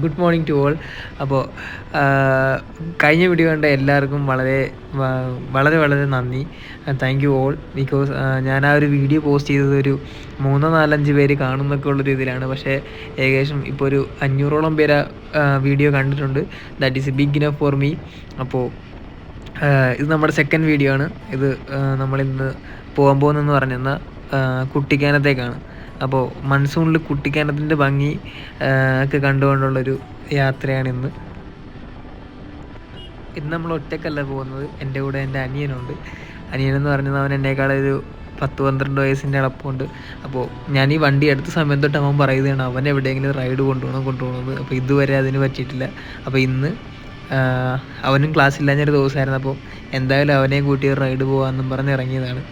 Good morning to all. അപ്പോൾ കഴിഞ്ഞ video കണ്ട എല്ലാവർക്കും വളരെ വളരെ നന്ദി. Thank you all. ബിക്കോസ് ഞാൻ ആ ഒരു വീഡിയോ പോസ്റ്റ് ചെയ്തത് ഒരു 3-4-5 പേര് കാണുന്നൊക്കെ ഉള്ളൊരു ഇതിലാണ്. പക്ഷേ ഏകദേശം ഇപ്പോൾ ഒരു 500ഓളം പേര് വീഡിയോ കണ്ടിട്ടുണ്ട്. That is a big enough for me. അപ്പോൾ ഇത് നമ്മുടെ സെക്കൻഡ് വീഡിയോ ആണ്. ഇത് നമ്മളിന്ന് പോകാൻ പോകുന്നതെന്ന് പറഞ്ഞെന്നാൽ കുട്ടിക്കാനത്തേക്കാണ്. അപ്പോൾ മൺസൂണിൽ കുട്ടിക്കാനത്തിൻ്റെ ഭംഗി ഒക്കെ കണ്ടുകൊണ്ടുള്ളൊരു യാത്രയാണ് ഇന്ന്. നമ്മൾ ഒറ്റയ്ക്കല്ല പോകുന്നത്. എൻ്റെ കൂടെ എൻ്റെ അനിയനുണ്ട്. അനിയനെന്ന് പറഞ്ഞാൽ അവൻ എന്നേക്കാളൊരു 10-12 വയസ്സിൻ്റെ അളപ്പമുണ്ട്. അപ്പോൾ ഞാൻ ഈ വണ്ടി എടുത്ത സമയം തൊട്ട് അവൻ പറയുകയാണ് അവൻ എവിടെയെങ്കിലും റൈഡ് കൊണ്ടുപോകണമെന്ന്. അപ്പോൾ ഇതുവരെ അതിന് പറ്റിയിട്ടില്ല. അപ്പോൾ ഇന്ന് അവനും ക്ലാസ് ഇല്ലാഞ്ഞൊരു ദിവസമായിരുന്നു. അപ്പോൾ എന്തായാലും അവനെയും കൂട്ടി റൈഡ് പോകാമെന്നും പറഞ്ഞ് ഇറങ്ങിയതാണ്.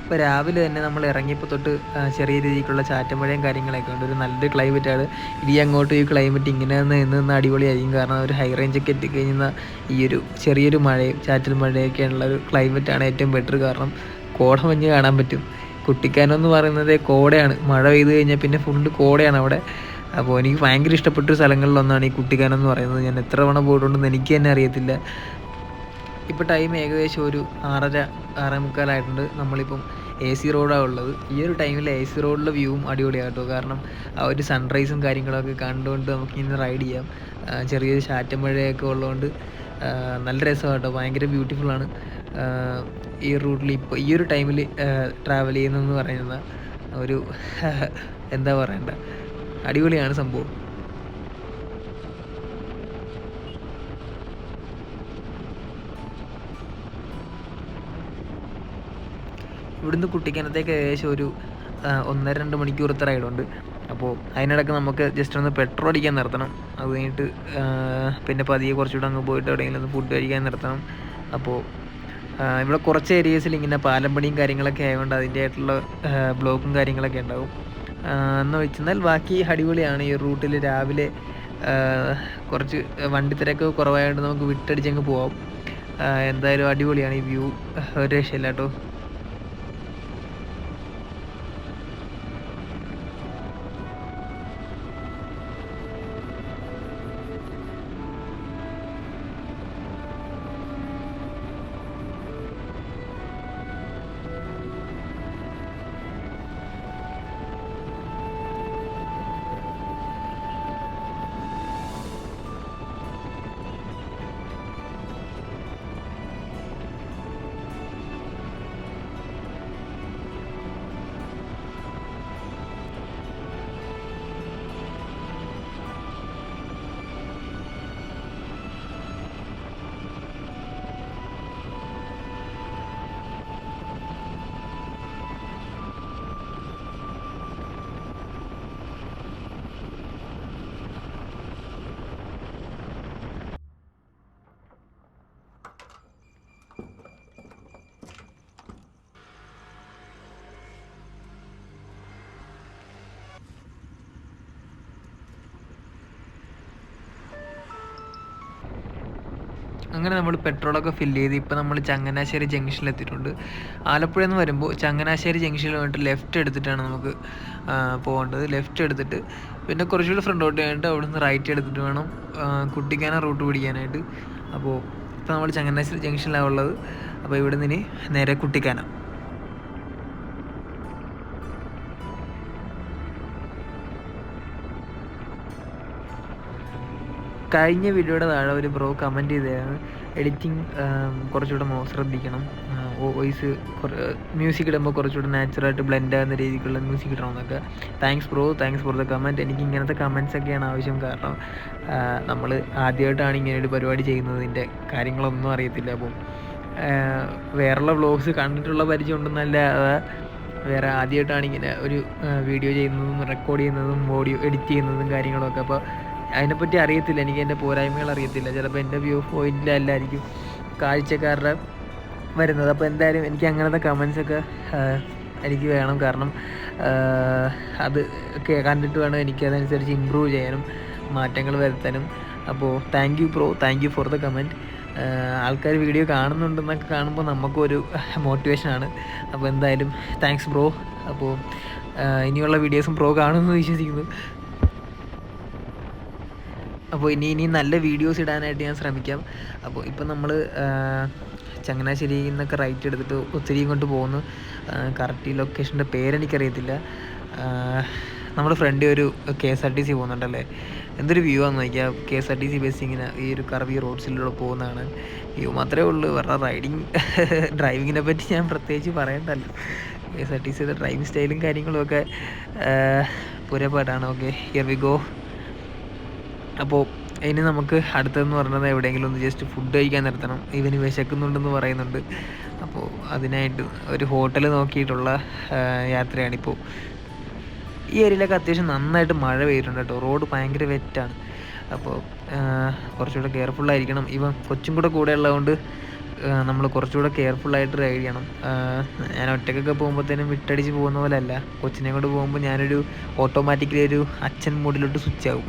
ഇപ്പോൾ രാവിലെ തന്നെ നമ്മൾ ഇറങ്ങിയപ്പോൾ തൊട്ട് ചെറിയ രീതിക്കുള്ള ചാറ്റമഴയും കാര്യങ്ങളൊക്കെ ഉണ്ട്. ഒരു നല്ലൊരു ക്ലൈമറ്റാണ്. ഇനി അങ്ങോട്ട് ഈ ക്ലൈമറ്റ് ഇങ്ങനെ നിന്ന് അടിപൊളിയായിരിക്കും. കാരണം ഒരു ഹൈ റേഞ്ചൊക്കെ എത്തിക്കഴിഞ്ഞാൽ ഈ ഒരു ചെറിയൊരു മഴയും ചാറ്റൽ മഴയൊക്കെയുള്ള ഒരു ക്ലൈമറ്റാണ് ഏറ്റവും ബെറ്റർ. കാരണം കോടമഞ്ഞ് കാണാൻ പറ്റും. കുട്ടിക്കാനം എന്ന് പറയുന്നത് കോടയാണ്. മഴ പെയ്ത് കഴിഞ്ഞാൽ പിന്നെ ഫുള്ള് കോടയാണ് അവിടെ. അപ്പോൾ എനിക്ക് ഭയങ്കര ഇഷ്ടപ്പെട്ട സ്ഥലങ്ങളിലൊന്നാണ് ഈ കുട്ടിക്കാനം എന്ന് പറയുന്നത്. ഞാൻ എത്ര തവണ പോയിട്ടുണ്ടെന്ന് എനിക്ക് തന്നെ അറിയത്തില്ല. ഇപ്പോൾ ടൈം ഏകദേശം ഒരു 6:30-6:45 നമ്മളിപ്പം AC റോഡാണ് ഉള്ളത്. ഈ ഒരു ടൈമിൽ AC റോഡിലെ വ്യൂവും അടിപൊളിയാണ് കേട്ടോ. കാരണം ആ ഒരു സൺറൈസും കാര്യങ്ങളൊക്കെ കണ്ടുകൊണ്ട് നമുക്കിങ്ങനെ റൈഡ് ചെയ്യാം. ചെറിയൊരു ചാറ്റമഴയൊക്കെ ഉള്ളതുകൊണ്ട് നല്ല രസമാണ് കേട്ടോ. ഭയങ്കര ബ്യൂട്ടിഫുള്ളാണ് ഈ റൂട്ടിൽ ഇപ്പോൾ ഈ ഒരു ടൈമിൽ ട്രാവൽ ചെയ്യുന്നതെന്ന് പറയുന്നത്. ഒരു എന്താ പറയണ്ട, അടിപൊളിയാണ് സംഭവം. ഇവിടുന്ന് കുട്ടിക്കാനത്തേക്ക് ഏകദേശം ഒരു 1-2 മണിക്കൂറത്തെ റൈഡുണ്ട്. അപ്പോൾ അതിനിടയ്ക്ക് നമുക്ക് ജസ്റ്റ് ഒന്ന് പെട്രോൾ അടിക്കാൻ നിർത്തണം. അത് കഴിഞ്ഞിട്ട് പിന്നെ പതിയെ കുറച്ചുകൂടെ അങ്ങ് പോയിട്ട് എവിടെയെങ്കിലും ഒന്ന് ഫുഡ് കഴിക്കാൻ നിർത്തണം. അപ്പോൾ ഇവിടെ കുറച്ച് ഏരിയസിൽ ഇങ്ങനെ പാലം പണിയും കാര്യങ്ങളൊക്കെ ആയതുകൊണ്ട് അതിൻ്റെതായിട്ടുള്ള ബ്ലോക്കും കാര്യങ്ങളൊക്കെ ഉണ്ടാവും. എന്ന് വെച്ചെന്നാൽ ബാക്കി അടിപൊളിയാണ്. ഈ റൂട്ടിൽ രാവിലെ കുറച്ച് വണ്ടി തിരക്ക് കുറവായതുകൊണ്ട് നമുക്ക് വിട്ടടിച്ചങ്ങ് പോവാം. എന്തായാലും അടിപൊളിയാണ് ഈ വ്യൂ. ഒരു രക്ഷയില്ല കേട്ടോ. അങ്ങനെ നമ്മൾ പെട്രോളൊക്കെ ഫില്ല് ചെയ്ത് ഇപ്പോൾ നമ്മൾ ചങ്ങനാശ്ശേരി ജംഗ്ഷനിലെത്തിയിട്ടുണ്ട്. ആലപ്പുഴയിൽ നിന്ന് വരുമ്പോൾ ചങ്ങനാശ്ശേരി ജംഗ്ഷനിൽ വന്നിട്ട് ലെഫ്റ്റ് എടുത്തിട്ടാണ് നമുക്ക് പോകേണ്ടത്. ലെഫ്റ്റ് എടുത്തിട്ട് പിന്നെ കുറച്ചുകൂടി ഫ്രണ്ടോട്ട് കഴിഞ്ഞിട്ട് അവിടെ നിന്ന് റൈറ്റ് എടുത്തിട്ട് വേണം കുട്ടിക്കാനം റൂട്ട് പിടിക്കാനായിട്ട്. അപ്പോൾ ഇപ്പോൾ നമ്മൾ ചങ്ങനാശ്ശേരി ജംഗ്ഷനിലാണ് ഉള്ളത്. അപ്പോൾ ഇവിടെ നിന്ന് നേരെ കുട്ടിക്കാനം. കഴിഞ്ഞ വീഡിയോയുടെ താഴെ ഒരു ബ്രോ കമൻറ്റ് ചെയ്തതാണ് എഡിറ്റിംഗ് കുറച്ചുകൂടെ ശ്രദ്ധിക്കണം. വോയിസ് മ്യൂസിക് ഇടുമ്പോൾ കുറച്ചുകൂടെ നാച്ചുറലായിട്ട് ബ്ലെൻഡ് ആകുന്ന രീതിക്കുള്ള മ്യൂസിക് ഇടണമെന്നൊക്കെ. Thanks bro, thanks for the comment. എനിക്ക് ഇങ്ങനത്തെ കമൻറ്റ്സൊക്കെയാണ് ആവശ്യം. കാരണം നമ്മൾ ആദ്യമായിട്ടാണ് ഇങ്ങനെയൊരു പരിപാടി ചെയ്യുന്നതിൻ്റെ കാര്യങ്ങളൊന്നും അറിയത്തില്ല. അപ്പം വേറെയുള്ള വ്ളോഗ്സ് കണ്ടിട്ടുള്ള പരിചയം ഉണ്ടെന്നല്ലാതെ വേറെ ആദ്യമായിട്ടാണ് ഇങ്ങനെ ഒരു വീഡിയോ ചെയ്യുന്നതും റെക്കോർഡ് ചെയ്യുന്നതും ഓഡിയോ എഡിറ്റ് ചെയ്യുന്നതും കാര്യങ്ങളൊക്കെ. അപ്പോൾ അതിനെപ്പറ്റി അറിയത്തില്ല, എനിക്ക് എൻ്റെ പോരായ്മകൾ അറിയത്തില്ല. ചിലപ്പോൾ എൻ്റെ വ്യൂ പോയിന്റിലല്ലായിരിക്കും കാഴ്ചക്കാരുടെ വരുന്നത്. അപ്പോൾ എന്തായാലും എനിക്ക് അങ്ങനത്തെ കമൻസൊക്കെ എനിക്ക് വേണം. കാരണം അത് കണ്ടിട്ട് വേണം എനിക്ക് അതനുസരിച്ച് ഇമ്പ്രൂവ് ചെയ്യാനും മാറ്റങ്ങൾ വരുത്താനും അപ്പോൾ thank you bro, thank you for the comment. ആൾക്കാർ വീഡിയോ കാണുന്നുണ്ടെന്നൊക്കെ കാണുമ്പോൾ നമുക്കൊരു മോട്ടിവേഷനാണ്. അപ്പോൾ എന്തായാലും താങ്ക്സ് ബ്രോ. അപ്പോൾ ഇനിയുള്ള വീഡിയോസും ബ്രോ കാണുമെന്ന് വിശ്വസിക്കുന്നു. അപ്പോൾ ഇനി നല്ല വീഡിയോസ് ഇടാനായിട്ട് ഞാൻ ശ്രമിക്കാം. അപ്പോൾ ഇപ്പം നമ്മൾ ചങ്ങനാശ്ശേരിയിൽ നിന്നൊക്കെ റൈറ്റ് എടുത്തിട്ട് ഒത്തിരി ഇങ്ങോട്ട് പോകുന്നു. കറക്റ്റ് ഈ ലൊക്കേഷൻ്റെ പേരെനിക്കറിയത്തില്ല. നമ്മുടെ ഫ്രണ്ട് ഒരു KSRTC പോകുന്നുണ്ടല്ലേ, എന്തൊരു വ്യൂ ആണെന്ന് നോക്കിയാൽ. KSRTC ബസ് ഇങ്ങനെ ഈ ഒരു കർവി റോഡ്സിലൂടെ പോകുന്നതാണ്. വ്യൂ മാത്രമേ ഉള്ളൂ, വേറെ ഡ്രൈവിങ്ങിനെ പറ്റി ഞാൻ പ്രത്യേകിച്ച് പറയണ്ടല്ലോ. KSRTCയുടെ ഡ്രൈവിംഗ് സ്റ്റൈലും കാര്യങ്ങളും ഒക്കെ പുരപ്പാടാണ്. Okay, here we go. അപ്പോൾ ഇനി നമുക്ക് അടുത്തതെന്ന് പറഞ്ഞത് എവിടെയെങ്കിലും ഒന്ന് ജസ്റ്റ് ഫുഡ് കഴിക്കാൻ നിർത്തണം. ഇവന് വിശക്കുന്നുണ്ടെന്ന് പറയുന്നുണ്ട്. അപ്പോൾ അതിനായിട്ട് ഒരു ഹോട്ടൽ നോക്കിയിട്ടുള്ള യാത്രയാണിപ്പോൾ. ഈ ഏരിയയിലൊക്കെ അത്യാവശ്യം നന്നായിട്ട് മഴ പെയ്തിട്ടുണ്ട് കേട്ടോ. റോഡ് ഭയങ്കര വെറ്റാണ്. അപ്പോൾ കുറച്ചുകൂടെ കെയർഫുള്ളായിരിക്കണം. ഇവൻ കൊച്ചും കൂടെ ഉള്ളതുകൊണ്ട് നമ്മൾ കുറച്ചുകൂടെ കെയർഫുള്ളായിട്ട് റൈഡ് ചെയ്യണം. ഞാൻ ഒറ്റയ്ക്കൊക്കെ പോകുമ്പോഴത്തേനും വിട്ടടിച്ച് പോകുന്ന പോലെ അല്ല. കൊച്ചിനെ കൊണ്ട് പോകുമ്പോൾ ഞാനൊരു ഓട്ടോമാറ്റിക്കലി ഒരു അച്ഛൻ മോഡിലോട്ട് സ്വിച്ച് ആവും.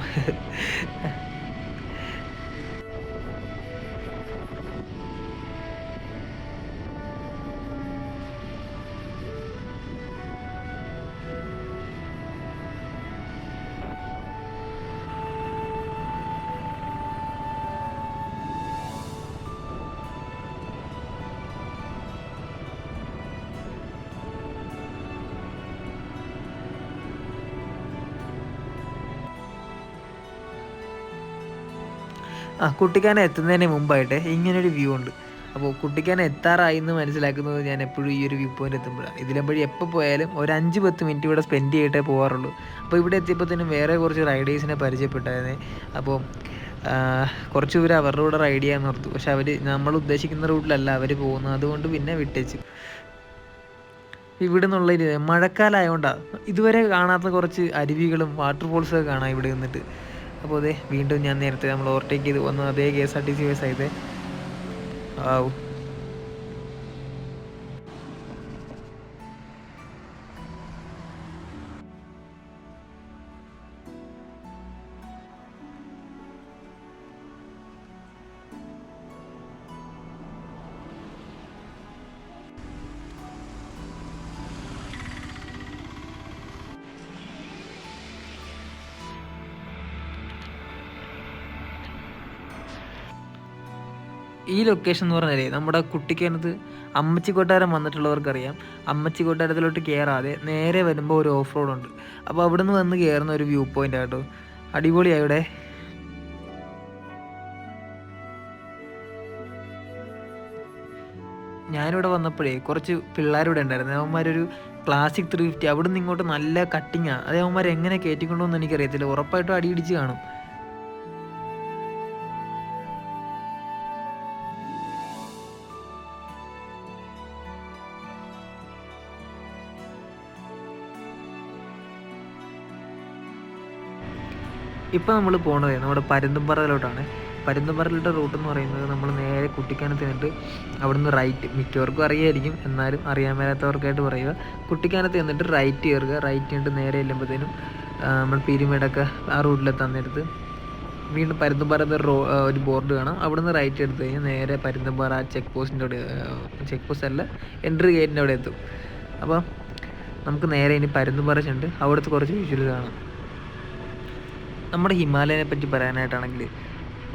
കുട്ടിക്കാനം എത്തുന്നതിന് മുമ്പായിട്ട് ഇങ്ങനൊരു വ്യൂ ഉണ്ട്. അപ്പോൾ കുട്ടിക്കാനം എത്താറായി എന്ന് മനസ്സിലാക്കുന്നത് ഞാൻ എപ്പോഴും ഈ ഒരു വ്യൂ പോയിന്റ് എത്തുമ്പോഴാണ്. ഇതിലെപ്പോഴും എപ്പോൾ പോയാലും ഒരു 5-10 മിനിറ്റ് ഇവിടെ സ്പെൻഡ് ചെയ്തിട്ടേ പോകാറുള്ളൂ. അപ്പോൾ ഇവിടെ എത്തിയപ്പോഴത്തേനും വേറെ കുറച്ച് റൈഡേഴ്സിനെ പരിചയപ്പെട്ടായിരുന്നേ. അപ്പോൾ കുറച്ച് പേര് അവരുടെ കൂടെ റൈഡ് ചെയ്യാൻ നിർത്തും. പക്ഷെ അവർ നമ്മൾ ഉദ്ദേശിക്കുന്ന റൂട്ടിലല്ല അവർ പോകുന്നത്. അതുകൊണ്ട് പിന്നെ വിട്ടേച്ചു. ഇവിടെ നിന്നുള്ള മഴക്കാലമായതുകൊണ്ടാണ് ഇതുവരെ കാണാത്ത കുറച്ച് അരുവികളും വാട്ടർഫോൾസൊക്കെ കാണാം ഇവിടെ നിന്നിട്ട്. അപ്പോൾ അതെ, വീണ്ടും ഞാൻ നേരത്തെ നമ്മൾ ഓവർടേക്ക് ചെയ്ത് വന്നു അതേ KSRTC ബസ്സായത്. ആവും ഈ ലൊക്കേഷൻ എന്ന് പറഞ്ഞാലേ നമ്മുടെ കുട്ടിക്കാനത്ത് അമ്മച്ചി കൊട്ടാരം വന്നിട്ടുള്ളവർക്കറിയാം. അമ്മച്ചി കൊട്ടാരത്തിലോട്ട് കയറാതെ നേരെ വരുമ്പോൾ ഒരു ഓഫ് റോഡ് ഉണ്ട്. അപ്പോൾ അവിടെ നിന്ന് വന്ന് കയറുന്ന ഒരു വ്യൂ പോയിന്റ് ആട്ടോ. അടിപൊളിയാണ് ഇവിടെ. ഞാനിവിടെ വന്നപ്പോഴേ കുറച്ച് പിള്ളേരിവിടെ ഉണ്ടായിരുന്നു. അവന്മാരൊരു ക്ലാസിക് 350 അവിടെ നിന്ന് ഇങ്ങോട്ട് നല്ല കട്ടിങ്ങാണ്. അതേ അവന്മാർ എങ്ങനെ കയറ്റിക്കൊണ്ടുവന്ന് എനിക്കറിയത്തില്ല. ഉറപ്പായിട്ടും അടിയിടിച്ച് കാണും. ഇപ്പോൾ നമ്മൾ പോകുന്നത് നമ്മുടെ പരുന്തുംപാറയിലോട്ടാണ്. പരുന്തുംപാറയിലോട്ട് റൂട്ട് എന്ന് പറയുന്നത് നമ്മൾ നേരെ കുട്ടിക്കാനത്ത് നിന്നിട്ട് അവിടുന്ന് റൈറ്റ്, മിക്കവർക്കും അറിയായിരിക്കും, എന്നാലും അറിയാൻ മേലാത്തവർക്കായിട്ട് പറയുക. കുട്ടിക്കാനത്ത് നിന്നിട്ട് റൈറ്റ് കയറുക. റൈറ്റ് ചെയ്തിട്ട് നേരെ ചെല്ലുമ്പോഴത്തേനും നമ്മൾ പീരുമേടൊക്കെ ആ റൂട്ടിലെത്താൻ നേരത്ത് വീണ്ടും പരുന്തുംപാറ ഒരു ബോർഡ് കാണാം. അവിടുന്ന് റൈറ്റ് എടുത്ത് കഴിഞ്ഞാൽ നേരെ പരുന്തുംപാറ ചെക്ക് പോസ്റ്റിൻ്റെ അവിടെ, ചെക്ക് പോസ്റ്റ് അല്ല, എൻട്രി ഗേറ്റിൻ്റെ അവിടെ എത്തും. അപ്പോൾ നമുക്ക് നേരെ ഇനി പരുന്തുംപാറ ചെന്നിട്ട് അവിടുത്തെ കുറച്ച് വിഷ്വൽസ് കാണാം. നമ്മുടെ ഹിമാലയനെ പറ്റി പറയാനായിട്ടാണെങ്കിൽ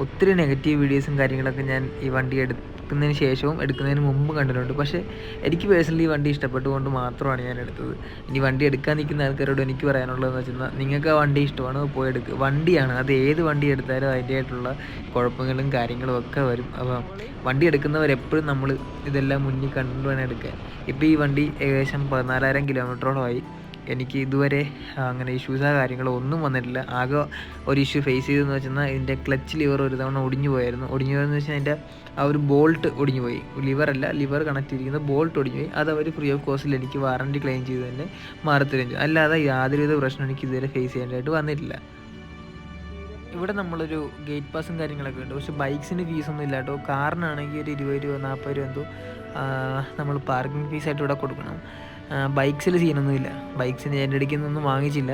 ഒത്തിരി നെഗറ്റീവ് വീഡിയോസും കാര്യങ്ങളൊക്കെ ഞാൻ ഈ വണ്ടി എടുക്കുന്നതിന് ശേഷവും എടുക്കുന്നതിന് മുമ്പ് കണ്ടിട്ടുണ്ട്. പക്ഷേ എനിക്ക് പേഴ്സണലി ഈ വണ്ടി ഇഷ്ടപ്പെട്ടുകൊണ്ട് മാത്രമാണ് ഞാൻ എടുത്തത്. ഇനി വണ്ടി എടുക്കാൻ നിൽക്കുന്ന ആൾക്കാരോട് എനിക്ക് പറയാനുള്ളതെന്ന് വെച്ചാൽ, നിങ്ങൾക്ക് ആ വണ്ടി ഇഷ്ടമാണ് പോയി എടുക്കുക. വണ്ടിയാണ്, അത് ഏത് വണ്ടി എടുത്താലും അതിൻ്റെതായിട്ടുള്ള കുഴപ്പങ്ങളും കാര്യങ്ങളും ഒക്കെ വരും. അപ്പോൾ വണ്ടി എടുക്കുന്നവരെപ്പോഴും നമ്മൾ ഇതെല്ലാം മുന്നിൽ കണ്ടു വേണം എടുക്കാൻ. ഇപ്പോൾ ഈ വണ്ടി ഏകദേശം 14,000 കിലോമീറ്ററോളമായി. എനിക്ക് ഇതുവരെ അങ്ങനെ ഇഷ്യൂസോ കാര്യങ്ങളോ ഒന്നും വന്നിട്ടില്ല. ആകെ ഒരു ഇഷ്യൂ ഫേസ് ചെയ്തതെന്ന് വെച്ചാൽ ഇതിൻ്റെ ക്ലച്ച് ലിവർ ഒരു തവണ ഒടിഞ്ഞു പോയെന്ന് വെച്ചാൽ അതിൻ്റെ ആ ഒരു ബോൾട്ട് ഒടിഞ്ഞു പോയി. ലിവർ കണക്ട് ചെയ്തിരിക്കുന്ന ബോൾട്ട് ഒടിഞ്ഞു പോയി. അത് അവർ ഫ്രീ ഓഫ് കോസ്റ്റിൽ എനിക്ക് വാറണ്ടി ക്ലെയിം ചെയ്ത് തന്നെ മാറത്തരും ചെയ്തു. അല്ലാതെ യാതൊരുവിധ പ്രശ്നം എനിക്ക് ഇതുവരെ ഫേസ് ചെയ്യേണ്ടതായിട്ട് വന്നിട്ടില്ല. ഇവിടെ നമ്മളൊരു ഗേറ്റ് പാസും കാര്യങ്ങളൊക്കെ ഉണ്ട്. പക്ഷേ ബൈക്സിന് ഫീസൊന്നും ഇല്ല കേട്ടോ. കാറിനാണെങ്കിൽ ഒരു 20 രൂപ 40 രൂപ എന്തോ നമ്മൾ പാർക്കിംഗ് ഫീസായിട്ട് ഇവിടെ കൊടുക്കണം. ബൈക്സിൽ സീനൊന്നുമില്ല. ബൈക്സിന് എൻ്റെ അടുക്കുന്നൊന്നും വാങ്ങിച്ചില്ല.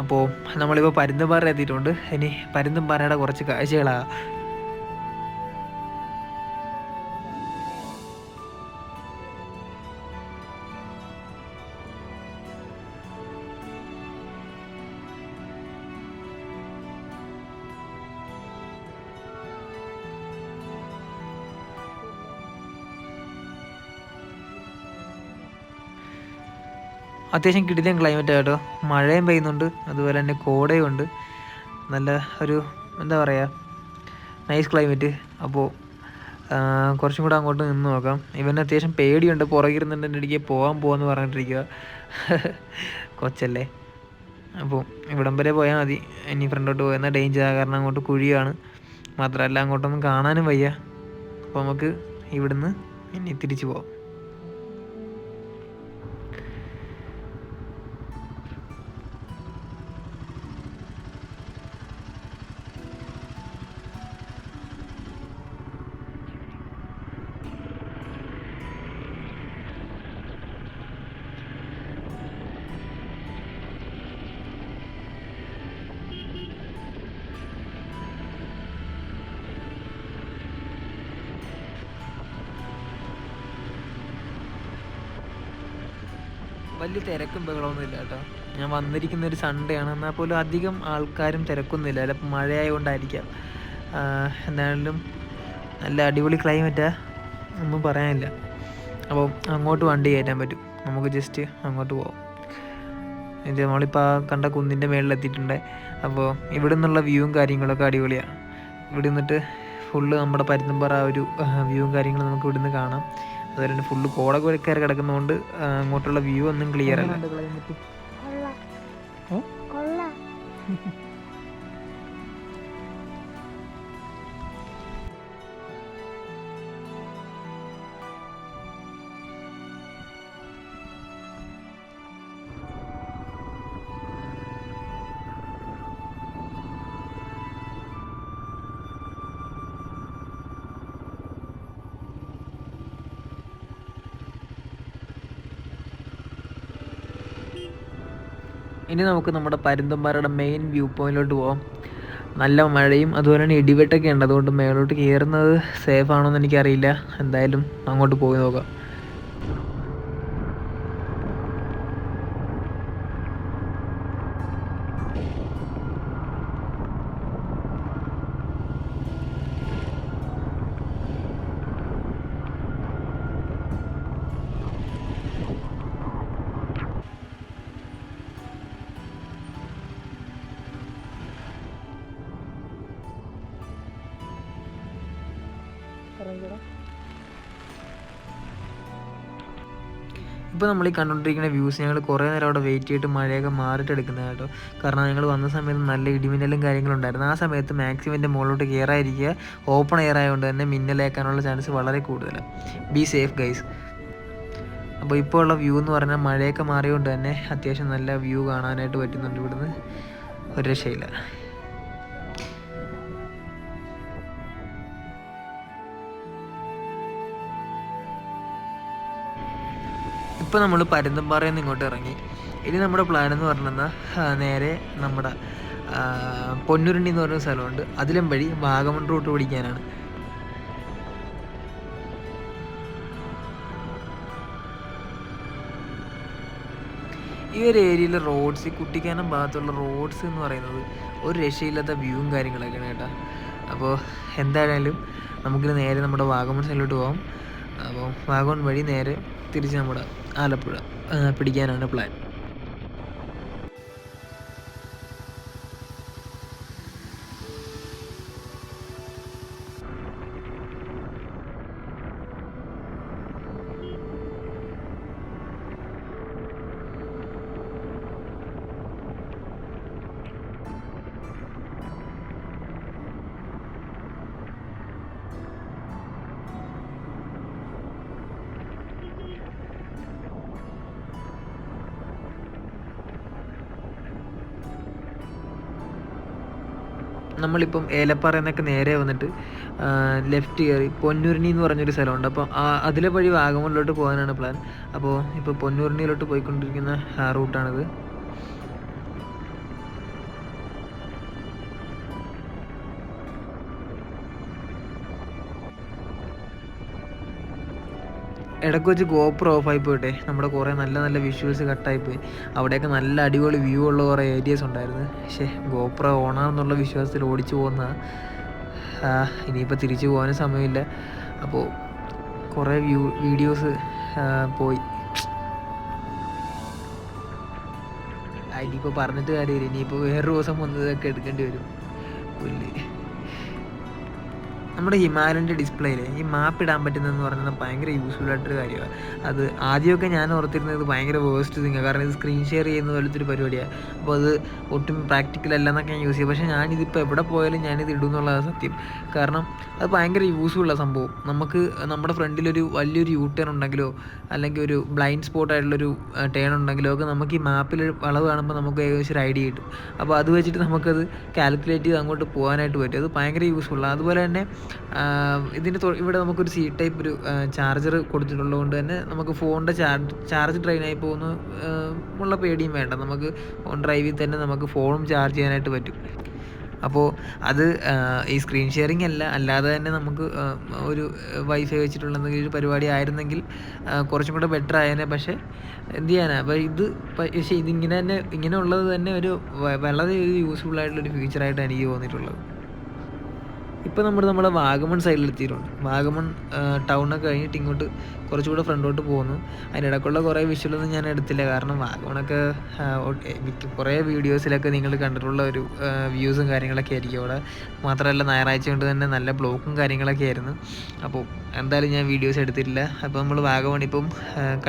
അപ്പോൾ നമ്മളിപ്പോൾ പരുന്തുംപാറ എത്തിയിട്ടുണ്ട്. ഇനി പരുന്തുംപാറയുടെ കുറച്ച് കാഴ്ചകളാണ്. അത്യാവശ്യം കിടിലൻ ക്ലൈമറ്റ് ആട്ടോ. മഴയും പെയ്യുന്നുണ്ട്, അതുപോലെ തന്നെ കോടയും ഉണ്ട്. നല്ല ഒരു എന്താ പറയുക, നൈസ് ക്ലൈമറ്റ്. അപ്പോൾ കുറച്ചും കൂടെ അങ്ങോട്ട് നിന്ന് നോക്കാം. ഇവന് അത്യാവശ്യം പേടിയുണ്ട്, പുറകിരുന്നുണ്ട് എൻ്റെ ഇടയ്ക്ക് പോകാമെന്ന് പറഞ്ഞിട്ടിരിക്കുക. കൊച്ചല്ലേ. അപ്പോൾ ഇവിടം വരെ പോയാൽ മതി. ഇനി ഫ്രണ്ടോട്ട് പോയെന്നാൽ ഡേഞ്ചറാണ്, കാരണം അങ്ങോട്ട് കുഴിയാണ്. മാത്രമല്ല അങ്ങോട്ടൊന്നും കാണാനും വയ്യ. അപ്പോൾ നമുക്ക് ഇവിടുന്ന് ഇനി തിരിച്ചു പോകാം. വലിയ തിരക്കും ബഹളമൊന്നും ഇല്ല കേട്ടോ. ഞാൻ വന്നിരിക്കുന്ന ഒരു സൺഡേ ആണ്, എന്നാൽ പോലും അധികം ആൾക്കാരും തിരക്കൊന്നുമില്ല. ചിലപ്പോൾ മഴയായതുകൊണ്ടായിരിക്കാം. എന്തായാലും നല്ല അടിപൊളി ക്ലൈമറ്റാണ്, ഒന്നും പറയാനില്ല. അപ്പോൾ അങ്ങോട്ട് വണ്ടി കയറ്റാൻ പറ്റും, നമുക്ക് ജസ്റ്റ് അങ്ങോട്ട് പോകാം. ഇത് നമ്മളിപ്പോൾ കണ്ട കുന്നിൻ്റെ മേളിലെത്തിയിട്ടുണ്ട്. അപ്പോൾ ഇവിടെ നിന്നുള്ള വ്യൂവും കാര്യങ്ങളൊക്കെ അടിപൊളിയാണ്. ഇവിടെ നിന്നിട്ട് ഫുള്ള് നമ്മുടെ പരുന്തുംപാറ ഒരു വ്യൂവും കാര്യങ്ങളും നമുക്ക് ഇവിടുന്ന് കാണാം. അതുപോലെ തന്നെ ഫുള്ള് കോട കയറി കിടക്കുന്നതുകൊണ്ട് അങ്ങോട്ടുള്ള വ്യൂ ഒന്നും ക്ലിയർ അല്ല. ഇനി നമുക്ക് നമ്മുടെ പരുന്തുംപാറയുടെ മെയിൻ വ്യൂ പോയിന്റിലോട്ട് പോകാം. നല്ല മഴയും അതുപോലെ തന്നെ ഇടിവെട്ടൊക്കെ ഉണ്ട്, അതുകൊണ്ട് മേലോട്ട് കയറുന്നത് സേഫ് ആണോ എന്ന് എനിക്കറിയില്ല. എന്തായാലും അങ്ങോട്ട് പോയി നോക്കാം. ഇപ്പോൾ നമ്മൾ ഈ കണ്ടുകൊണ്ടിരിക്കുന്ന വ്യൂസ് ഞങ്ങൾ കുറേ നേരം അവിടെ വെയിറ്റ് ചെയ്തിട്ട് മഴയൊക്കെ മാറിയിട്ട് എടുക്കുന്നത് കേട്ടോ. കാരണം ഞങ്ങൾ വന്ന സമയത്ത് നല്ല ഇടിമിന്നലും കാര്യങ്ങളും ഉണ്ടായിരുന്നു. ആ സമയത്ത് മാക്സിമം എൻ്റെ മുകളിലോട്ട് കയറാതിരിക്കുക. ഓപ്പൺ എയർ ആയതുകൊണ്ട് തന്നെ മിന്നലേക്കാനുള്ള ചാൻസ് വളരെ കൂടുതലാണ്. Be safe guys. അപ്പോൾ ഇപ്പോൾ ഉള്ള വ്യൂ എന്ന് പറഞ്ഞാൽ മഴയൊക്കെ മാറിയതുകൊണ്ട് തന്നെ അത്യാവശ്യം നല്ല വ്യൂ കാണാനായിട്ട് പറ്റുന്നുണ്ട്. ഇവിടുന്ന് ഒരു രക്ഷയില്ല. ഇപ്പോൾ നമ്മൾ പരുന്തുംപാറയിൽ നിന്ന് ഇങ്ങോട്ട് ഇറങ്ങി. ഇനി നമ്മുടെ പ്ലാൻ എന്ന് പറഞ്ഞാൽ നേരെ നമ്മുടെ പൊന്നുരുണ്ണി എന്ന് പറയുന്ന സ്ഥലമുണ്ട്, അതിലും വഴി വാഗമൺ റൂട്ട് പിടിക്കാനാണ്. ഈ ഒരു ഏരിയയിൽ റോഡ്സ്, ഈ കുട്ടിക്കാനം ഭാഗത്തുള്ള റോഡ്സ് എന്ന് പറയുന്നത് ഒരു രക്ഷയില്ലാത്ത വ്യൂവും കാര്യങ്ങളൊക്കെയാണ് കേട്ടോ. അപ്പോൾ എന്തായാലും നമുക്കിത് നേരെ നമ്മുടെ വാഗമൺ സൈഡിലോട്ട് പോകാം. അപ്പോൾ വാഗമൺ വഴി നേരെ തിരിച്ച് നമ്മുടെ ആലപ്പുഴ പിടിക്കാനാണ് പ്ലാൻ. നമ്മളിപ്പം ഏലപ്പാറ എന്നൊക്കെ നേരെ വന്നിട്ട് ലെഫ്റ്റ് കയറി പൊന്നുരുണി എന്ന് പറഞ്ഞൊരു സ്ഥലമുണ്ട്. അപ്പോൾ അതിലെ വഴി വാഗമണിലോട്ട് പോകാനാണ് പ്ലാൻ. അപ്പോൾ ഇപ്പോൾ പൊന്നുരുണിയിലോട്ട് പോയിക്കൊണ്ടിരിക്കുന്ന റൂട്ടാണിത്. ഇടയ്ക്ക് വെച്ച് ഗോപ്രോ ഓഫായി പോയിട്ടെ നമ്മുടെ കുറേ നല്ല നല്ല വിഷ്വൽസ് കട്ടായിപ്പോയി. അവിടെയൊക്കെ നല്ല അടിപൊളി വ്യൂ ഉള്ള കുറേ ഏരിയാസ് ഉണ്ടായിരുന്നു. പക്ഷേ ഗോപ്രോ ഓണാണെന്നുള്ള വിശ്വാസത്തിൽ ഓടിച്ചു പോകുന്ന ഇനിയിപ്പോൾ തിരിച്ചു പോകാനും സമയമില്ല. അപ്പോൾ കുറേ വീഡിയോസ് പോയി. ഇനിയിപ്പോൾ പറഞ്ഞിട്ട് കാര്യമില്ല. ഇനിയിപ്പോൾ വേറൊരു ദിവസം വന്നതൊക്കെ എടുക്കേണ്ടി വരും. പുല്ല്. നമ്മുടെ ഹിമാലയൻ്റെ ഡിസ്പ്ലേയിൽ ഈ മാപ്പ് ഇടാൻ പറ്റുന്നതെന്ന് പറയുന്നത് ഭയങ്കര യൂസ്ഫുൾ ആയിട്ടൊരു കാര്യമാണ്. അത് ആദ്യമൊക്കെ ഞാൻ ഓർത്തിരുന്നത് ഭയങ്കര വേസ്റ്റ് തിങ്ങാണ്. കാരണം ഇത് സ്ക്രീൻ ഷെയർ ചെയ്യുന്ന പോലത്തെ ഒരു പരിപാടിയാണ്. അപ്പോൾ അത് ഒട്ടും പ്രാക്ടിക്കൽ അല്ല എന്നൊക്കെ ഞാൻ യൂസ് ചെയ്യും. പക്ഷേ ഞാനിതിപ്പോൾ എവിടെ പോയാലും ഞാനിത് ഇടും എന്നുള്ളതാണ് സത്യം. കാരണം അത് ഭയങ്കര യൂസ്ഫുള്ളാണ് സംഭവം. നമുക്ക് നമ്മുടെ ഫ്രണ്ടിലൊരു വലിയൊരു യൂ ടേൺ ഉണ്ടെങ്കിലോ അല്ലെങ്കിൽ ഒരു ബ്ലൈൻഡ് സ്പോട്ടായിട്ടുള്ളൊരു ടേൺ ഉണ്ടെങ്കിലോ ഒക്കെ നമുക്ക് ഈ മാപ്പിൽ വളവ് കാണുമ്പോൾ നമുക്ക് ഏകദേശം ഒരു ഐഡിയ കിട്ടും. അപ്പോൾ അത് വെച്ചിട്ട് നമുക്കത് കാൽക്കുലേറ്റ് ചെയ്ത് അങ്ങോട്ട് പോകാനായിട്ട് പറ്റും. അത് ഭയങ്കര യൂസ്ഫുള്ളാണ്. അതുപോലെ തന്നെ ഇതിൻ്റെ ഇവിടെ നമുക്കൊരു സി ടൈപ്പ് ഒരു ചാർജർ കൊടുത്തിട്ടുള്ളത് കൊണ്ട് തന്നെ നമുക്ക് ഫോണിൻ്റെ ചാർജ് ഡ്രെയിനായി പോകുന്ന ഉള്ള പേടിയും വേണ്ട. നമുക്ക് ഓൺ ഡ്രൈവിൽ തന്നെ നമുക്ക് ഫോണും ചാർജ് ചെയ്യാനായിട്ട് പറ്റും. അപ്പോൾ അത് ഈ സ്ക്രീൻ ഷെയറിങ് അല്ലാതെ തന്നെ നമുക്ക് ഒരു വൈഫൈ വെച്ചിട്ടുള്ള എന്തെങ്കിലും ഒരു പരിപാടി ആയിരുന്നെങ്കിൽ കുറച്ചും കൂടെ ബെറ്റർ ആയേനെ. പക്ഷേ എന്ത് ചെയ്യാനാണ്. അപ്പോൾ പക്ഷേ ഇങ്ങനെ ഉള്ളത് തന്നെ ഒരു വളരെ ഒരു യൂസ്ഫുൾ ആയിട്ടുള്ളൊരു ഫീച്ചറായിട്ടാണ് എനിക്ക് തോന്നിയിട്ടുള്ളത്. ഇപ്പോൾ നമ്മുടെ വാഗമൺ സൈഡിലെത്തിയിട്ടുണ്ട്. വാഗമൺ ടൗണൊക്കെ കഴിഞ്ഞിട്ട് ഇങ്ങോട്ട് കുറച്ചുകൂടെ ഫ്രണ്ടോട്ട് പോകുന്നു. അതിനിടയ്ക്കുള്ള കുറേ വിഷ്വലൊന്നും ഞാൻ എടുത്തില്ല. കാരണം വാഗമണൊക്കെ കുറേ വീഡിയോസിലൊക്കെ നിങ്ങൾ കണ്ടിട്ടുള്ള ഒരു വ്യൂസും കാര്യങ്ങളൊക്കെ ആയിരിക്കും അവിടെ. മാത്രമല്ല ഞായറാഴ്ച കൊണ്ട് തന്നെ നല്ല ബ്ലോക്കും കാര്യങ്ങളൊക്കെ ആയിരുന്നു. അപ്പോൾ എന്തായാലും ഞാൻ വീഡിയോസ് എടുത്തിട്ടില്ല. അപ്പോൾ നമ്മൾ വാഗമൺ ഇപ്പം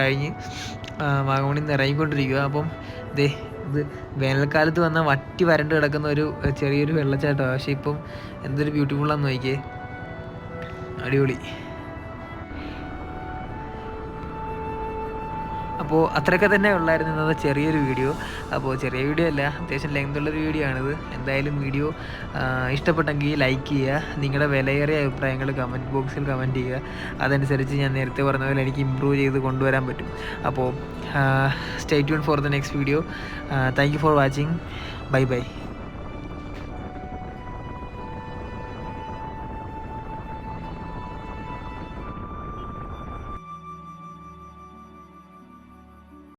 കഴിഞ്ഞ് വാഗമണിൽ നിന്ന് ഇറങ്ങിക്കൊണ്ടിരിക്കുക. അപ്പം ഇത് വേനൽക്കാലത്ത് വന്നാൽ വറ്റി വരണ്ട് കിടക്കുന്ന ഒരു ചെറിയൊരു വെള്ളച്ചാട്ടമാണ്. പക്ഷേ ഇപ്പം എന്തൊരു ബ്യൂട്ടിഫുള്ളാന്ന് നോക്കിയേ. അടിപൊളി. അപ്പോൾ അത്രയൊക്കെ തന്നെ ഉള്ളായിരുന്നു ഇന്നത്തെ ചെറിയൊരു വീഡിയോ. അപ്പോൾ ചെറിയ വീഡിയോ അല്ല, അത്യാവശ്യം ലെങ്തുള്ളൊരു വീഡിയോ ആണിത്. എന്തായാലും വീഡിയോ ഇഷ്ടപ്പെട്ടെങ്കിൽ ലൈക്ക് ചെയ്യുക. നിങ്ങളുടെ വിലയേറിയ അഭിപ്രായങ്ങൾ കമൻറ്റ് ബോക്സിൽ കമൻറ്റ് ചെയ്യുക. അതനുസരിച്ച് ഞാൻ നേരത്തെ പറഞ്ഞ പോലെ എനിക്ക് ഇമ്പ്രൂവ് ചെയ്ത് കൊണ്ടുവരാൻ പറ്റും. അപ്പോൾ stay tune for the next video. Thank you for watching. Bye bye.